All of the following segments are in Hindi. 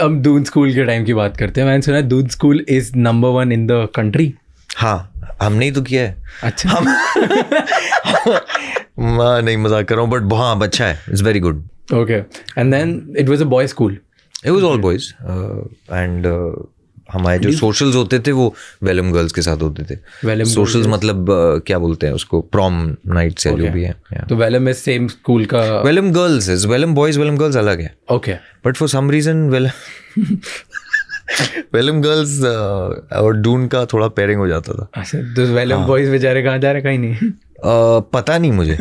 हम दून स्कूल के टाइम की बात करते हैं. मैंने सुना है Doon school is number 1 in the country. हाँ, हमने ही तो किया है. अच्छा. मैं नहीं मजाक कर रहा हूँ, बट हाँ अच्छा है. It's very good. Okay. And then it was a boy school. It was all boys. And हमारे जो सोशल्स होते थे वो वेलम गर्ल्स के साथ होते थे. सोशल्स मतलब क्या बोलते हैं उसको, प्रॉम नाइट से जो भी है. तो वेलम इज सेम स्कूल का. Velam girls is Velam boys, Velam girls अलग है. Okay. But for some reason Velam girls और डून का थोड़ा पेयरिंग हो जाता था. अच्छा, तो वेलम बॉयज बेचारे कहाँ जा रहे, कहीं नहीं. पता नहीं मुझे.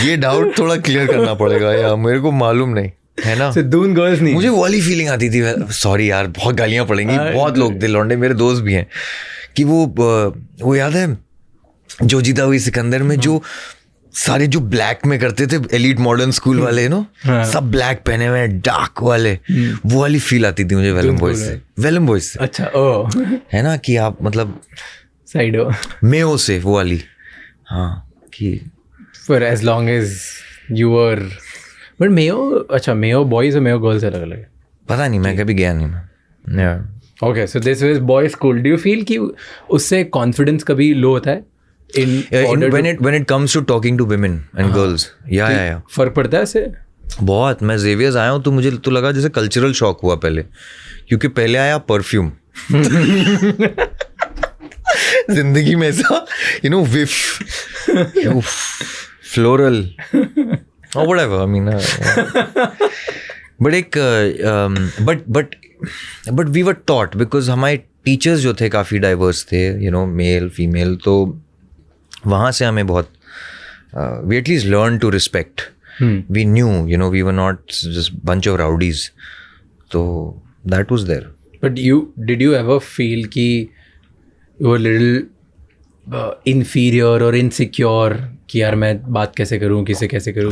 ये डाउट थोड़ा क्लियर करना पड़ेगा यार, मेरे को मालूम नहीं है ना. दून गर्ल्स नहीं. मुझे वो वाली फीलिंग आती थी. सॉरी यार, बहुत गालियां पड़ेंगी. बहुत लोग थे लौंडे, मेरे दोस्त भी हैं, कि वो याद है जो जीता हुई सिकंदर में जो सारे जो ब्लैक में करते थे एलीट मॉडर्न स्कूल वाले, नो सब ब्लैक पहने हुए डार्क वाले. वो वाली फील आती थी मुझे वेलम बॉयज से. वेलम बॉयज से. अच्छा. ओ है ना, कि आप मतलब साइड हो मेयो से, वो वाली. हाँ, कि for as long as you were. But Mayo, अच्छा Mayo boys और Mayo girls अलग अलग है. पता नहीं, मैं कभी गया नहीं मैं. Okay, so this was boys school. Do you feel कि उससे confidence कभी low होता है? When it comes to talking to women and girls, yeah. फर्क पड़ता है इससे? बहुत. मैं जेवियर्स आया हूँ तो मुझे तो लगा जैसे कल्चरल शॉक हुआ पहले, क्योंकि पहले आया परफ्यूम. जिंदगी में ऐसा विफ floral or whatever, I mean, but we were taught, because हमारे टीचर्स जो थे काफ़ी डाइवर्स थे, मेल फीमेल, तो वहाँ से हमें बहुत we at least learned to respect. We knew, we were not just bunch of rowdies, so that was there. But did you ever feel कि you were little inferior or insecure कि यार मैं बात कैसे करूँ, किसे कैसे करूँ?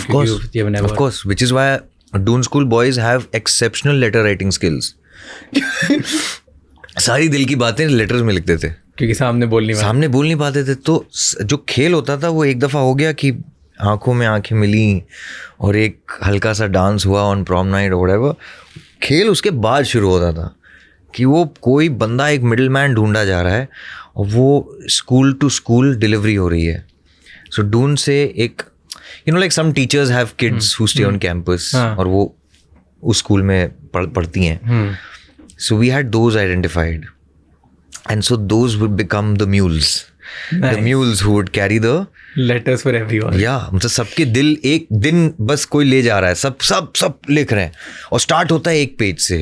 Of course, which is why Doon school boys have exceptional letter writing skills. सारी दिल की बातें लेटर्स में लिखते थे, क्योंकि सामने बोल नहीं पाते थे. तो जो खेल होता था वो एक दफ़ा हो गया कि आंखों में आंखें मिली और एक हल्का सा डांस हुआ ऑन प्रॉम नाइट और व्हाटएवर. खेल उसके बाद शुरू होता था कि वो कोई बंदा, एक मिडिल मैन ढूंढा जा रहा है और वो स्कूल टू स्कूल डिलीवरी हो रही है. सो डून से एक like some teachers have kids who stay on campus और वो उस स्कूल में पढ़ती हैं. So we had those identified, and so those would become the mules. Nice. The mules who would carry the letters for everyone. Yeah, मतलब सबके दिल एक दिन बस कोई ले जा रहा है, सब लिख रहे हैं और स्टार्ट होता है 1 पेज से.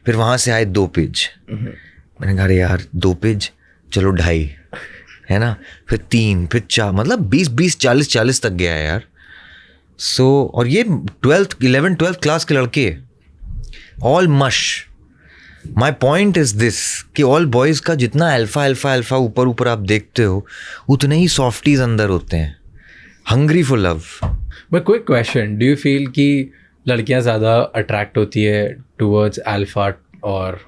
फिर वहाँ से आए 2 पेज. मैंने कहा यार 2 पेज, चलो 2.5, है ना, फिर 3, फिर 4, मतलब 20, 40 तक गया है यार. सो और ये 11th-12th क्लास के लड़के, ऑल मश. माई पॉइंट इज दिस कि ऑल बॉयज़ का जितना अल्फा ऊपर आप देखते हो, उतने ही सॉफ्टीज अंदर होते हैं, हंग्री फॉर लव. बट कोई क्वेश्चन, डू यू फील कि लड़कियां ज़्यादा अट्रैक्ट होती है टूवर्ड्स अल्फा और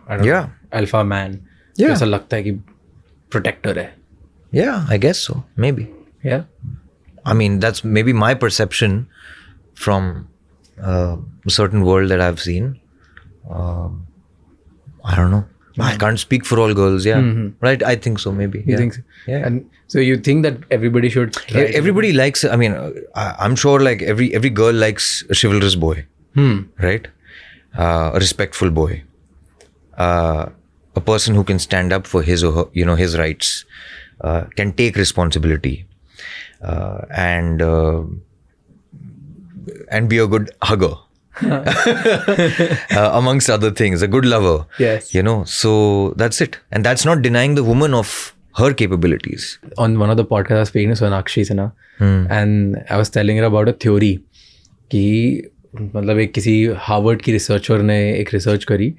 अल्फा मैन? ऐसा लगता है कि प्रोटेक्टर है. Yeah, I guess so. Maybe. Yeah. I mean, that's maybe my perception from a certain world that I've seen. I don't know. I can't speak for all girls. Yeah. Right. I think so. Maybe. You think so? Yeah. And so you think that everybody should try everybody likes, I mean, I'm sure like every girl likes a chivalrous boy. Right. A respectful boy. A person who can stand up for his or her, his rights. Can take responsibility and be a good hugger. Amongst other things, a good lover. Yes. So that's it. And that's not denying the woman of her capabilities. On one of the podcasts, I was speaking to Sonakshi Sinha, and I was telling her about a theory कि मतलब एक किसी हार्वर्ड की रिसर्चर ने एक रिसर्च करी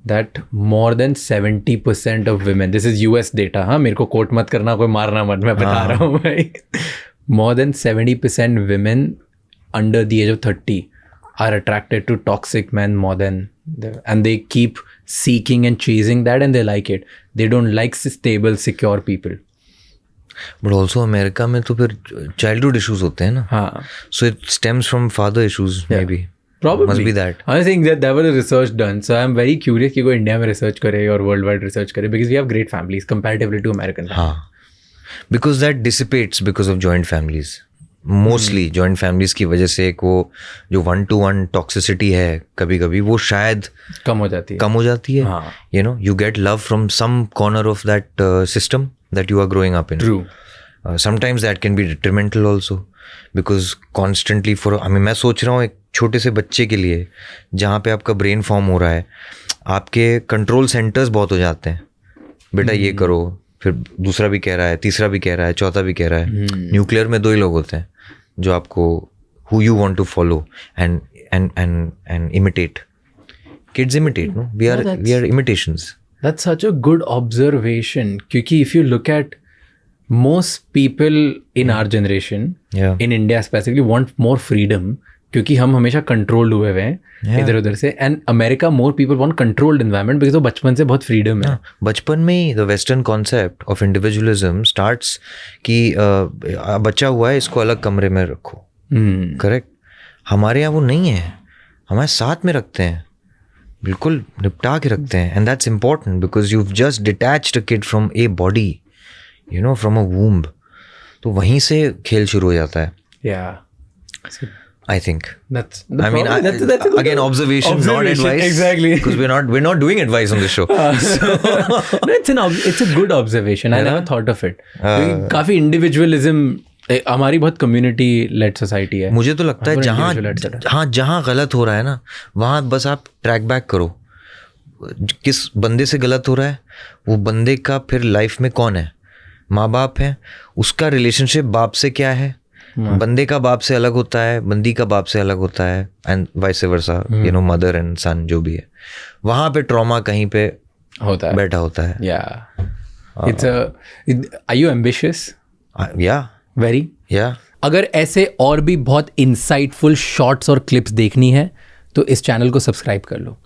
that more than 70% of women, this is US data, हाँ, मेरे को कोट मत करना, कोई मारना मत, मैं बता रहा हूँ भाई. More than 70% women under the age of 30 are attracted to toxic men more than and they keep seeking and chasing that and they like it. They don't like stable, secure people. But also America में तो फिर childhood issues होते हैं ना. हाँ. So it stems from father issues maybe. Probably. Must be that. I think that was a research done. So I'm very curious कि कोई इंडिया में रिसर्च करे और वर्ल्ड वाइड रिसर्च करे because we have great families comparatively to American families. हाँ, because that dissipates because of joint families. Mostly joint families की वजह से एक वो जो 1-to-1 toxicity है कभी कभी वो शायद कम हो जाती है. हाँ. You know, you get love from some corner of that system that you are growing up in. True. Sometimes that can be detrimental also because constantly मैं सोच रहा हूँ एक छोटे से बच्चे के लिए जहाँ पे आपका ब्रेन फॉर्म हो रहा है, आपके कंट्रोल सेंटर्स बहुत हो जाते हैं. बेटा ये करो, फिर दूसरा भी कह रहा है, तीसरा भी कह रहा है, चौथा भी कह रहा है. न्यूक्लियर में 2 ही लोग होते हैं जो आपको who you want to follow and imitate. Kids imitate, no? We are imitations. That's such a good observation. क्योंकि if you look at most people in our generation, in India specifically, want more freedom क्योंकि हम हमेशा कंट्रोल्ड हुए हैं इधर उधर से. And America more people want controlled environment because वो बचपन से बहुत फ्रीडम है. बचपन में ही the western concept of individualism starts कि बच्चा हुआ है इसको अलग कमरे में रखो. करेक्ट. हमारे यहाँ वो नहीं है, हमारे साथ में रखते हैं, बिल्कुल निपटा के रखते हैं. And that's important because you just detached a kid from a body, you know, from a womb. तो वहीं से खेल शुरू हो जाता है. I think that's again observation, not advice. Exactly, because we're not doing advice on this show. No, it's a good observation. I never thought of it. काफी individualism हमारी बहुत community led society है. मुझे तो लगता है जहाँ गलत हो रहा है ना, वहाँ बस आप ट्रैक बैक करो. किस बंदे से गलत हो रहा है, वो बंदे का फिर लाइफ में कौन है, माँ बाप है, उसका रिलेशनशिप बाप से क्या है, बंदे का बाप से अलग होता है, बंदी का बाप से अलग होता है, and vice versa, you know, mother and son जो भी है, वहाँ पे ट्रॉमा कहीं पे होता है, बैठा होता है. Are you ambitious? Yeah. Very. Yeah. अगर ऐसे और भी बहुत इंसाइटफुल शॉर्ट्स और क्लिप्स देखनी है तो इस चैनल को सब्सक्राइब कर लो.